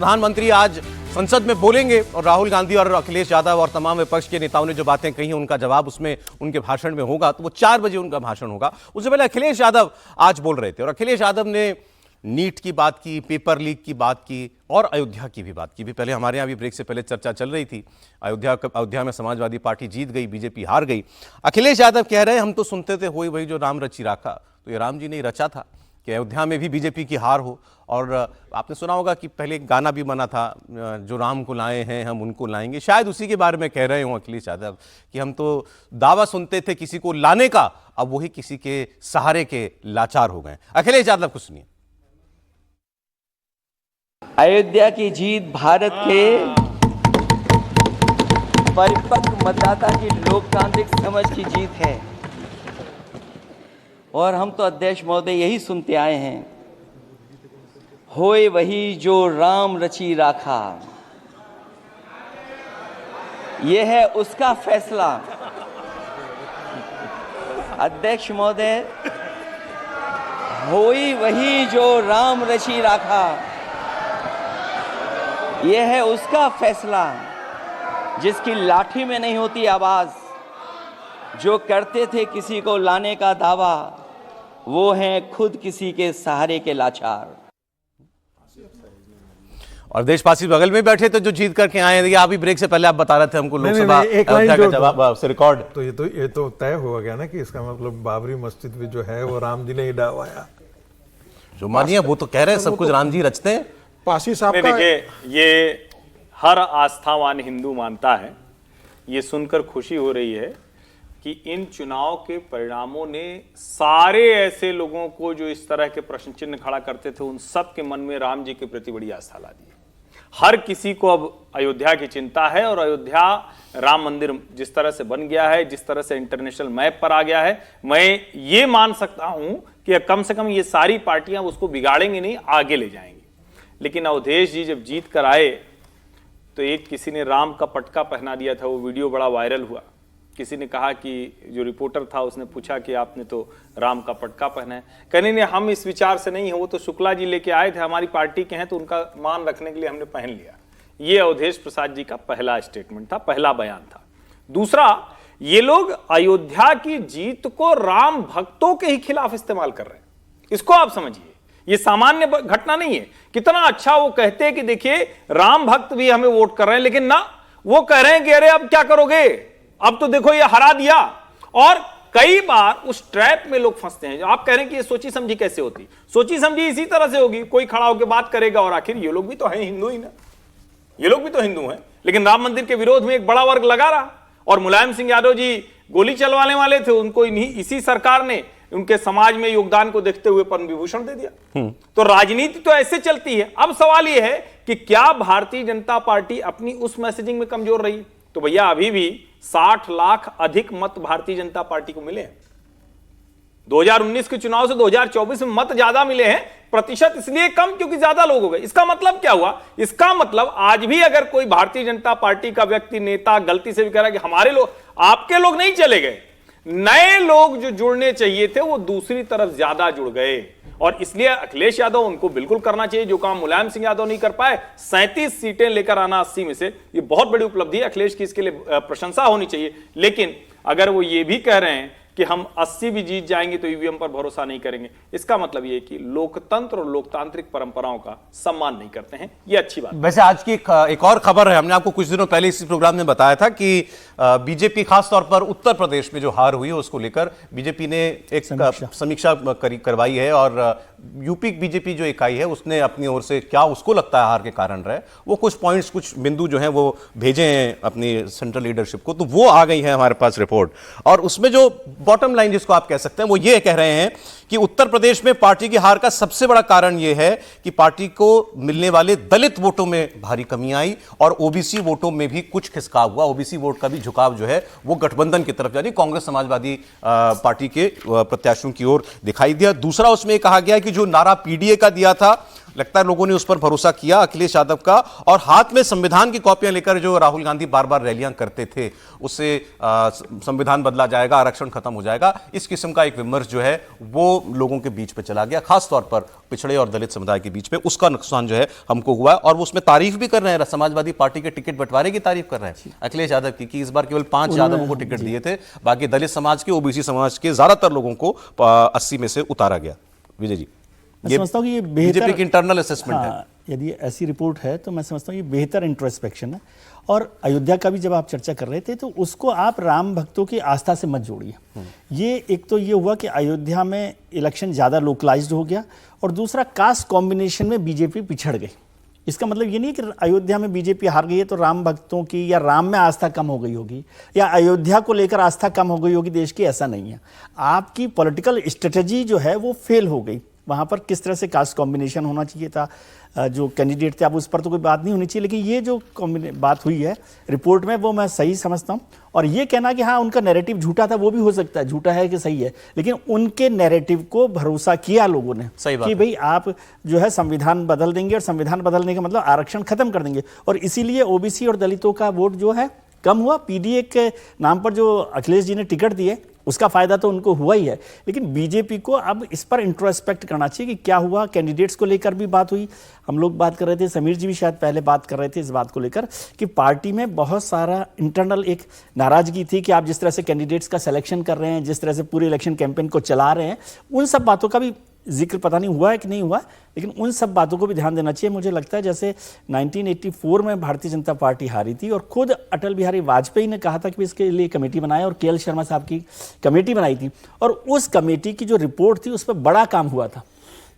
प्रधानमंत्री आज संसद में बोलेंगे और राहुल गांधी और अखिलेश यादव और तमाम विपक्ष के नेताओं ने जो बातें कही उनका जवाब उसमें उनके भाषण में होगा। तो वो 4 बजे उनका भाषण होगा। उससे पहले अखिलेश यादव आज बोल रहे थे और अखिलेश यादव ने नीट की बात की, पेपर लीक की बात की और अयोध्या की भी बात की। भी पहले हमारे यहाँ भी ब्रेक से पहले चर्चा चल रही थी। अयोध्या में समाजवादी पार्टी जीत गई, बीजेपी हार गई। अखिलेश यादव कह रहे हैं हम तो सुनते थे होई वही जो राम रची राखा, तो ये राम जी ने ही रचा था कि अयोध्या में भी बीजेपी की हार हो। और आपने सुना होगा कि पहले एक गाना भी बना था, जो राम को लाए हैं हम उनको लाएंगे। शायद उसी के बारे में कह रहे हों अखिलेश यादव कि हम तो दावा सुनते थे किसी को लाने का, अब वही किसी के सहारे के लाचार हो गए। अखिलेश यादव को सुनिए। अयोध्या की जीत भारत के परिपक्व मतदाता की लोकतांत्रिक समझ की जीत है और हम तो अध्यक्ष महोदय यही सुनते आए हैं, होए वही जो राम रची राखा। यह है उसका फैसला। अध्यक्ष महोदय, होई वही जो राम रची राखा, यह है उसका फैसला जिसकी लाठी में नहीं होती आवाज। जो करते थे किसी को लाने का दावा, वो हैं खुद किसी के सहारे के लाचार। और देशवासी बगल में बैठे थे जो जीत करके आए हैं। आप ही ब्रेक से पहले आप बता रहे थे हमको लोकसभा अयोध्या का जवाब से रिकॉर्ड। तो ये तो तय हो गया ना कि इसका मतलब बाबरी मस्जिद भी जो है वो राम जी ने ही डरवाया। जो मानिए वो तो कह रहे हैं सब कुछ राम जी रचते हैं। पासी साहब का देखिए, ये हर आस्थावान हिंदू मानता है। ये सुनकर खुशी हो रही है कि इन चुनाव के परिणामों ने सारे ऐसे लोगों को जो इस तरह के प्रश्न चिन्ह खड़ा करते थे, उन सब के मन में राम जी के प्रति बड़ी आस्था ला दी। हर किसी को अब अयोध्या की चिंता है और अयोध्या राम मंदिर जिस तरह से बन गया है, जिस तरह से इंटरनेशनल मैप पर आ गया है, मैं ये मान सकता हूं कि कम से कम ये सारी पार्टियां उसको बिगाड़ेंगी नहीं, आगे ले जाएंगी। लेकिन अवधेश जी जब जीत कर आए तो एक किसी ने राम का पटका पहना दिया था, वो वीडियो बड़ा वायरल हुआ। किसी ने कहा कि जो रिपोर्टर था उसने पूछा कि आपने तो राम का पटका पहना है। कहने ने हम इस विचार से नहीं है, वो तो शुक्ला जी लेके आए थे, हमारी पार्टी के हैं तो उनका मान रखने के लिए हमने पहन लिया। ये अवधेश प्रसाद जी का पहला स्टेटमेंट था, पहला बयान था। दूसरा, ये लोग अयोध्या की जीत को राम भक्तों के ही खिलाफ इस्तेमाल कर रहे हैं। इसको आप समझिए, ये सामान्य घटना नहीं है। कितना अच्छा वो कहते हैं कि देखिए राम भक्त भी हमें वोट कर रहे हैं, लेकिन ना वो कह रहे हैं कि अरे अब क्या करोगे, अब तो देखो ये हरा दिया। और कई बार उस ट्रैप में लोग फंसते हैं। आप कह रहे हैं कि ये सोची समझी कैसे होती, सोची समझी इसी तरह से होगी, कोई खड़ा होकर बात करेगा और आखिर ये लोग भी तो हैं हिंदू ही ना, ये लोग भी तो हिंदू हैं। लेकिन राम मंदिर के विरोध में एक बड़ा वर्ग लगा रहा और मुलायम सिंह यादव जी गोली चलवाने वाले थे, उनको इसी सरकार ने उनके समाज में योगदान को देखते हुए पद्म विभूषण दे दिया। तो राजनीति तो ऐसे चलती है। अब सवाल यह है कि क्या भारतीय जनता पार्टी अपनी उस मैसेजिंग में कमजोर रही? तो भैया अभी भी 60 लाख अधिक मत भारतीय जनता पार्टी को मिले हैं। 2019 के चुनाव से 2024 में मत ज्यादा मिले हैं, प्रतिशत इसलिए कम क्योंकि ज्यादा लोग हो गए। इसका मतलब क्या हुआ? इसका मतलब आज भी अगर कोई भारतीय जनता पार्टी का व्यक्ति, नेता गलती से भी कह रहा है कि हमारे लोग, आपके लोग नहीं चले गए, नए लोग जो जुड़ने चाहिए थे वो दूसरी तरफ ज्यादा जुड़ गए। और इसलिए अखिलेश यादव उनको बिल्कुल करना चाहिए जो काम मुलायम सिंह यादव नहीं कर पाए। 37 सीटें लेकर आना 80 में से, ये बहुत बड़ी उपलब्धि है। अखिलेश की इसके लिए प्रशंसा होनी चाहिए। लेकिन अगर वो ये भी कह रहे हैं कि हम 80 भी जीत जाएंगे तो ईवीएम पर भरोसा नहीं करेंगे, इसका मतलब ये कि लोकतंत्र और लोकतांत्रिक परंपराओं का सम्मान नहीं करते हैं। ये अच्छी बात। वैसे आज की एक और खबर है, हमने आपको कुछ दिनों पहले इसी प्रोग्राम में बताया था कि बीजेपी खासतौर पर उत्तर प्रदेश में जो हार हुई है उसको लेकर बीजेपी ने एक समीक्षा करवाई है और यूपी बीजेपी जो इकाई है उसने अपनी ओर से क्या उसको लगता है हार के कारण रहे, वो कुछ पॉइंट्स, कुछ बिंदु जो हैं वो भेजे हैं अपनी सेंट्रल लीडरशिप को। तो वो आ गई है हमारे पास रिपोर्ट और उसमें जो बॉटम लाइन जिसको आप कह सकते हैं वो ये कह रहे हैं कि उत्तर प्रदेश में पार्टी की हार का सबसे बड़ा कारण यह है कि पार्टी को मिलने वाले दलित वोटों में भारी कमी आई और ओबीसी वोटों में भी कुछ खिसकाव हुआ। ओबीसी वोट का भी झुकाव जो है वो गठबंधन की तरफ, यानी कांग्रेस समाजवादी पार्टी के प्रत्याशियों की ओर दिखाई दिया। दूसरा उसमें कहा गया कि कि जो नारा पीडीए का दिया था, लगता है लोगों ने उस पर भरोसा किया अखिलेश यादव का, और हाथ में संविधान की कॉपियां लेकर जो राहुल गांधी बार बार रैलियां करते थे, उससे संविधान बदला जाएगा, आरक्षण खत्म हो जाएगा, इस किस्म का एक विमर्श जो है वो लोगों के बीच पे चला गया, खासतौर पर पिछड़े और दलित समुदाय के बीच पे। उसका नुकसान जो है हमको हुआ है, और वो उसमें तारीफ भी कर रहे हैं, समाजवादी पार्टी के टिकट बंटवारे की तारीफ कर रहे हैं अखिलेश यादव की, कि इस बार केवल 5 यादवों को टिकट दिए थे, बाकी दलित समाज के, ओबीसी समाज के ज्यादातर लोगों को 80 में से उतारा गया। विजय जी, मैं समझता हूँ कि ये बीजेपी की इंटरनल असेसमेंट है। यदि ऐसी रिपोर्ट है तो मैं समझता हूँ ये बेहतर इंट्रोस्पेक्शन है। और अयोध्या का भी जब आप चर्चा कर रहे थे तो उसको आप राम भक्तों की आस्था से मत जोड़िए। ये एक तो ये हुआ कि अयोध्या में इलेक्शन ज़्यादा लोकलाइज्ड हो गया, और दूसरा कास्ट कॉम्बिनेशन में बीजेपी पिछड़ गई। इसका मतलब ये नहीं कि अयोध्या में बीजेपी हार गई है तो राम भक्तों की या राम में आस्था कम हो गई होगी, या अयोध्या को लेकर आस्था कम हो गई होगी देश की, ऐसा नहीं है। आपकी पॉलिटिकल स्ट्रेटजी जो है वो फेल हो गई। वहाँ पर किस तरह से कास्ट कॉम्बिनेशन होना चाहिए था, जो कैंडिडेट थे, अब उस पर तो कोई बात नहीं होनी चाहिए, लेकिन ये जो बात हुई है रिपोर्ट में वो मैं सही समझता हूँ। और ये कहना कि हाँ उनका नैरेटिव झूठा था, वो भी हो सकता है, झूठा है कि सही है, लेकिन उनके नैरेटिव को भरोसा किया लोगों ने कि भाई आप जो है संविधान बदल देंगे, और संविधान बदलने का मतलब आरक्षण खत्म कर देंगे, और इसीलिए ओबीसी और दलितों का वोट जो है कम हुआ। पीडीए के नाम पर जो अखिलेश जी ने टिकट दिए उसका फायदा तो उनको हुआ ही है, लेकिन बीजेपी को अब इस पर इंट्रोस्पेक्ट करना चाहिए कि क्या हुआ। कैंडिडेट्स को लेकर भी बात हुई, हम लोग बात कर रहे थे, समीर जी भी शायद पहले बात कर रहे थे इस बात को लेकर कि पार्टी में बहुत सारा इंटरनल एक नाराजगी थी कि आप जिस तरह से कैंडिडेट्स का सिलेक्शन कर रहे हैं, जिस तरह से पूरे इलेक्शन कैंपेन को चला रहे हैं, उन सब बातों का भी जिक्र पता नहीं हुआ है कि नहीं हुआ, लेकिन उन सब बातों को भी ध्यान देना चाहिए। मुझे लगता है जैसे 1984 में भारतीय जनता पार्टी हारी थी और खुद अटल बिहारी वाजपेयी ने कहा था कि इसके लिए कमेटी बनाए, और केएल शर्मा साहब की कमेटी बनाई थी, और उस कमेटी की जो रिपोर्ट थी उस पर बड़ा काम हुआ था।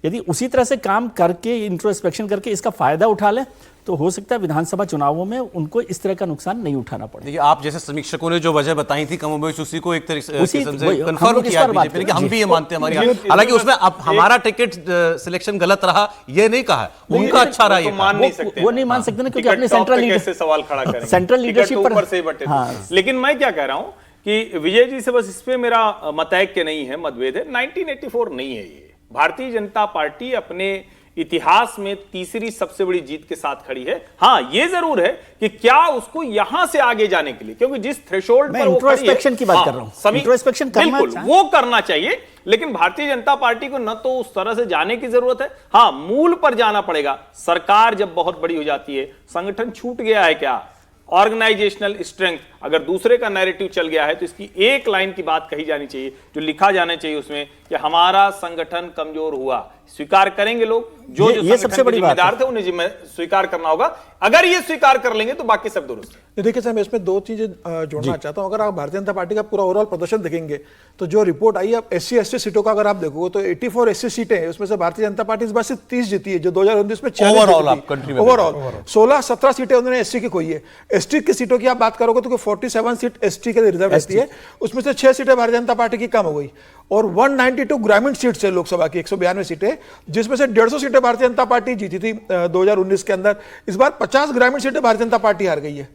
यदि उसी तरह से काम करके, इंट्रोस्पेक्शन करके इसका फायदा उठा ले तो हो सकता है विधानसभा चुनावों में उनको इस तरह का नुकसान नहीं उठाना पड़े। देखिए, आप जैसे समीक्षकों ने जो वजह बताई थी कमोबेश उसी को एक तरीके से कंफर्म किया बीजेपी ने कि हम भी ये मानते हैं, हमारी, हालांकि उसमें अब हमारा टिकट सिलेक्शन गलत रहा ये नहीं कहा, उनका अच्छा रहा, ये मान नहीं सकते, वो नहीं मान सकते ना, क्योंकि अपने सवाल खड़ा करेंगे सेंट्रल लीडरशिप पर। लेकिन मैं क्या कह रहा हूं कि विजय जी से बस इस पे मेरा मतैक्य नहीं है, मतभेद है। 1984 नहीं है ये। भारतीय जनता पार्टी अपने इतिहास में तीसरी सबसे बड़ी जीत के साथ खड़ी है। हाँ, ये जरूर है कि क्या उसको यहां से आगे जाने के लिए, क्योंकि जिस थ्रेशोल्ड पर वो खड़ी है, इंट्रोस्पेक्शन की बात कर रहा हूं, इंट्रोस्पेक्शन बिल्कुल वो करना चाहिए, लेकिन भारतीय जनता पार्टी को न तो उस तरह से जाने की जरूरत है, हाँ मूल पर जाना पड़ेगा। सरकार जब बहुत बड़ी हो जाती है, संगठन छूट गया है क्या, ऑर्गेनाइजेशनल स्ट्रेंथ, अगर दूसरे का नैरेटिव चल गया है तो इसकी एक लाइन की बात कही जानी चाहिए, जो लिखा जाना चाहिए उसमें कि हमारा संगठन कमजोर हुआ। स्वीकार करेंगे लोग, जो ये सबसे बड़ी जिम्मेदार थे उन्हें स्वीकार करना होगा। अगर ये स्वीकार कर लेंगे तो बाकी सब दुरुस्त है। देखिए सर, मैं इसमें दो चीजें जोड़ना चाहता हूं। अगर आप भारतीय जनता पार्टी का पूरा ओवरऑल प्रदर्शन देखेंगे तो जो रिपोर्ट आई है SC ST सीटों का अगर आप देखोगे तो 84 SC सीटें हैं, उसमें से भारतीय जनता पार्टी इस बार सिर्फ 30 जीती है, जो 2019 में 46 ओवरऑल 16-17 सीटें उन्होंने SC की खोई है। ST की सीटों की आप बात करोगे तो 47 सीट ST के लिए रिजर्व रहती है, उसमें से 6 सीटें भारतीय जनता पार्टी की कम हो गई, और 192 ग्रामीण सीट्स है लोकसभा की, 192 सीटें, जिसमें से 150 सीटें भारतीय जनता पार्टी जीती थी 2019 के अंदर। इस बार 50 ग्रामीण सीटें भारतीय जनता पार्टी हार गई है।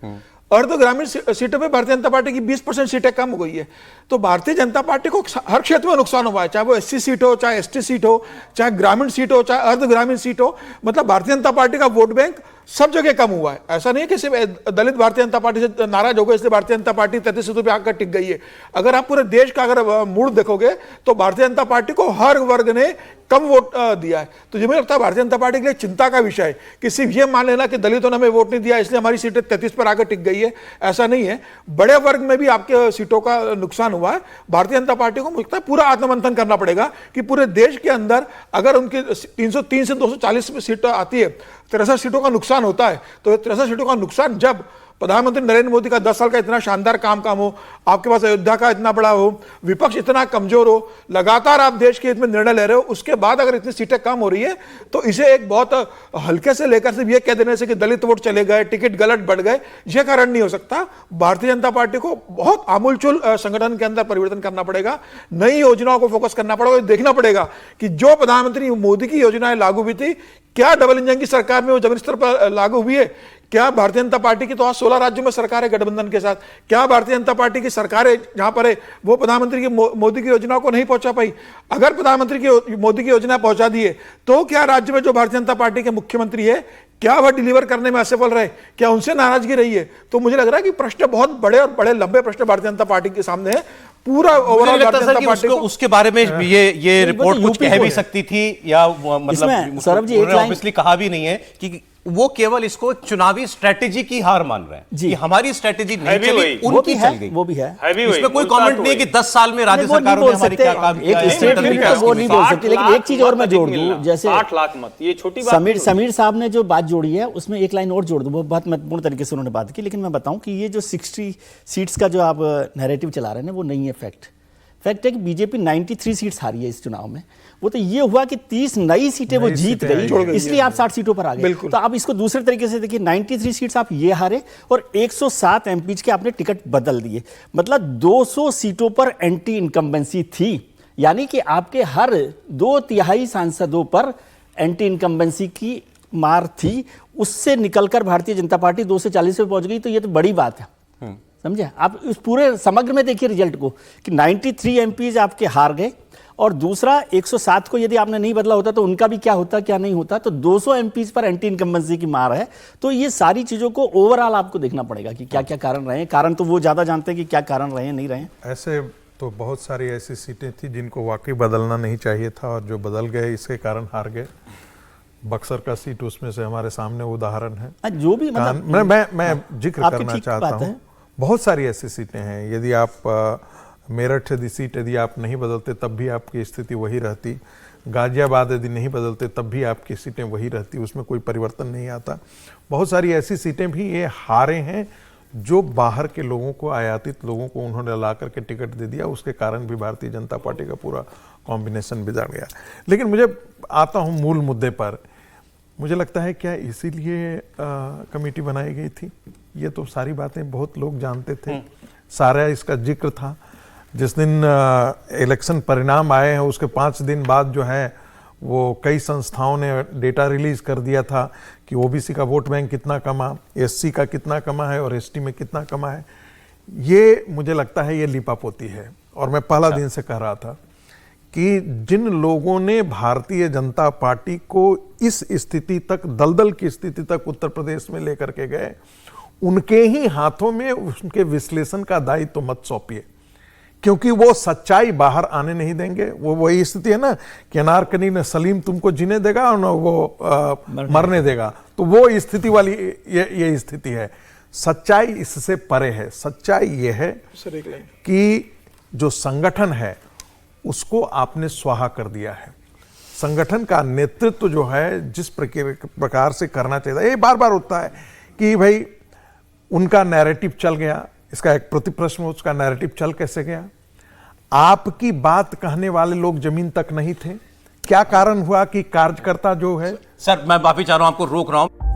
अर्ध ग्रामीण सीटों पे भारतीय जनता पार्टी की 20% सीटें कम हो गई है। तो भारतीय जनता पार्टी को हर क्षेत्र में नुकसान हुआ है, चाहे वो SC सीट हो, चाहे ST सीट हो, चाहे ग्रामीण सीट हो, चाहे अर्ध ग्रामीण सीट हो। मतलब भारतीय जनता पार्टी का वोट बैंक सब जगह कम हुआ है। ऐसा नहीं है कि सिर्फ दलित भारतीय जनता पार्टी से नाराज हो गए इसलिए भारतीय जनता पार्टी 33 सीटों पर आकर टिक गई है। अगर आप पूरे देश का अगर मूड देखोगे तो भारतीय जनता पार्टी को हर वर्ग ने कम वोट दिया है। तो मुझे लगता है भारतीय जनता पार्टी के लिए चिंता का विषय है कि सिर्फ ये मान लेना कि दलितों ने हमें वोट नहीं दिया इसलिए हमारी सीटें 33 पर आकर टिक गई है, ऐसा नहीं है। बड़े वर्ग में भी आपके सीटों का नुकसान हुआ है। भारतीय जनता पार्टी को मुझे लगता है पूरा आत्ममंथन करना पड़ेगा कि पूरे देश के अंदर अगर उनकी 303 से 240 सीटें आती है, 63 सीटों का नुकसान होता है, तो 63 सीटों का नुकसान जब प्रधानमंत्री नरेंद्र मोदी का 10 साल का इतना शानदार काम हो, आपके पास अयोध्या का इतना बड़ा हो, विपक्ष इतना कमजोर हो, लगातार आप देश के हित में निर्णय ले रहे हो, उसके बाद अगर इतनी सीटें कम हो रही है तो इसे एक बहुत हल्के से लेकर सिर्फ ये कह देने से कि दलित वोट चले गए, टिकट गलत बढ़ गए, यह कारण नहीं हो सकता। भारतीय जनता पार्टी को बहुत आमूलचूल संगठन के अंदर परिवर्तन करना पड़ेगा, नई योजनाओं को फोकस करना पड़ेगा, देखना पड़ेगा कि जो प्रधानमंत्री मोदी की योजनाएं लागू हुई थी, क्या डबल इंजन की सरकार में वो जमीन स्तर पर लागू हुई है, क्या भारतीय जनता पार्टी की तो आज 16 राज्यों में सरकार है गठबंधन के साथ, क्या भारतीय जनता पार्टी की सरकार है जहां पर है वो प्रधानमंत्री की मोदी की योजनाओं को नहीं पहुंचा पाई? अगर प्रधानमंत्री की मोदी की योजना पहुंचा दी है तो क्या राज्य में जो भारतीय जनता पार्टी के मुख्यमंत्री है क्या वह डिलीवर करने में असफल रहे? क्या उनसे नाराजगी रही है? तो मुझे लग रहा है कि प्रश्न बहुत बड़े और बड़े लंबे प्रश्न भारतीय जनता पार्टी के सामने है। पूरा ओवरऑल भारतीय जनता पार्टी को उसके बारे में ये रिपोर्ट कुछ कह भी सकती थी या इसमें सौरभ जी एक लाइन ऑब्वियसली कहा भी नहीं है कि वो केवल इसको चुनावी स्ट्रेटेजी की हार मान रहे हैं जी। कि हमारी स्ट्रेटेजी नहीं चली, वो उनकी भी चल है, गई। वो भी है। इसमें कोई कमेंट नहीं है कि 10 साल में राज्य वो नहीं सरकारों ने बोल हमारे सकते, क्या काम किया एक है, स्टेटमेंट इंटरव्यू तो वो नहीं बोल सकते, लेकिन एक चीज और मैं जोड़ दूं, जैसे 8 लाख मत, ये छोटी बात नहीं समीर साहब ने जो बात जोड़ी है उसमें एक लाइन और जोड़ दूं, वो बहुत महत्वपूर्ण तरीके से उन्होंने बात की। लेकिन मैं बताऊं कि ये जो 60 सीट्स का जो आप नैरेटिव चला रहे हैं वो नहीं है फैक्ट है कि बीजेपी 93 सीट्स हारी है इस चुनाव में। वो तो ये हुआ कि 30 नई सीटें वो जीत गई, इसलिए आप 60 सीटों पर आ गए। तो आप इसको दूसरे तरीके से देखिए, 93 सीट्स आप ये हारे और 107 एमपीज के आपने टिकट बदल दिए, मतलब 200 सीटों पर एंटी इनकम्बेंसी थी, यानी कि आपके हर 2/3 सांसदों पर एंटी इनकम्बेंसी की मार थी। उससे निकलकर भारतीय जनता पार्टी 2 से 40 पे पहुंच गई, तो ये तो बड़ी बात है। समझे आप इस पूरे समग्र में देखिए रिजल्ट को कि 93 एमपीज आपके हार गए और दूसरा 107 को यदि आपने नहीं बदला होता तो उनका भी क्या होता क्या नहीं होता, तो 200 एमपीज पर एंटी इनकम्बेंसी की मार है। तो ये सारी चीजों को ओवरऑल आपको देखना पड़ेगा कि क्या क्या कारण रहे हैं। कारण तो वो ज्यादा जानते हैं कि क्या कारण रहे नहीं रहे। ऐसे तो बहुत सारी ऐसी सीटें थी जिनको वाकई बदलना नहीं चाहिए था और जो बदल गए इसके कारण हार गए। बक्सर का सीट उसमें से हमारे सामने उदाहरण है। जो भी मतलब मैं जिक्र करना चाहता हूँ, बहुत सारी ऐसी सीटें हैं। यदि आप मेरठ यदि सीट यदि आप नहीं बदलते तब भी आपकी स्थिति वही रहती, गाजियाबाद यदि नहीं बदलते तब भी आपकी सीटें वही रहती, उसमें कोई परिवर्तन नहीं आता। बहुत सारी ऐसी सीटें भी ये हारे हैं जो बाहर के लोगों को, आयातित लोगों को उन्होंने ला करके टिकट दे दिया, उसके कारण भी भारतीय जनता पार्टी का पूरा कॉम्बिनेशन बिगड़ गया। लेकिन मुझे आता हूँ मूल मुद्दे पर, मुझे लगता है क्या इसीलिए कमेटी बनाई गई थी? ये तो सारी बातें बहुत लोग जानते थे, सारा इसका जिक्र था। जिस दिन इलेक्शन परिणाम आए हैं उसके 5 दिन बाद जो है वो कई संस्थाओं ने डेटा रिलीज कर दिया था कि ओबीसी का वोट बैंक कितना कमा, एससी का कितना कमा है और एसटी में कितना कमा है। ये मुझे लगता है ये लीपापोती है। और मैं पहला दिन से कह रहा था कि जिन लोगों ने भारतीय जनता पार्टी को इस स्थिति तक, दलदल की स्थिति तक उत्तर प्रदेश में लेकर के गए, उनके ही हाथों में उनके विश्लेषण का दायित्व मत सौंपिए, क्योंकि वो सच्चाई बाहर आने नहीं देंगे। वो वही स्थिति है ना कि अनारकली ने सलीम तुमको जीने देगा और ना वो मरने देगा, तो वो स्थिति वाली ये स्थिति है। सच्चाई इससे परे है। सच्चाई ये है कि जो संगठन है उसको आपने स्वाहा कर दिया है। संगठन का नेतृत्व जो है जिस प्रकार से करना चाहिए, ये बार बार होता है कि भाई उनका नैरेटिव चल गया। इसका एक प्रतिप्रश्न, उसका नैरेटिव चल कैसे गया? आपकी बात कहने वाले लोग जमीन तक नहीं थे। क्या कारण हुआ कि कार्यकर्ता जो है, सर मैं माफी चाह रहा हूं, आपको रोक रहा हूं।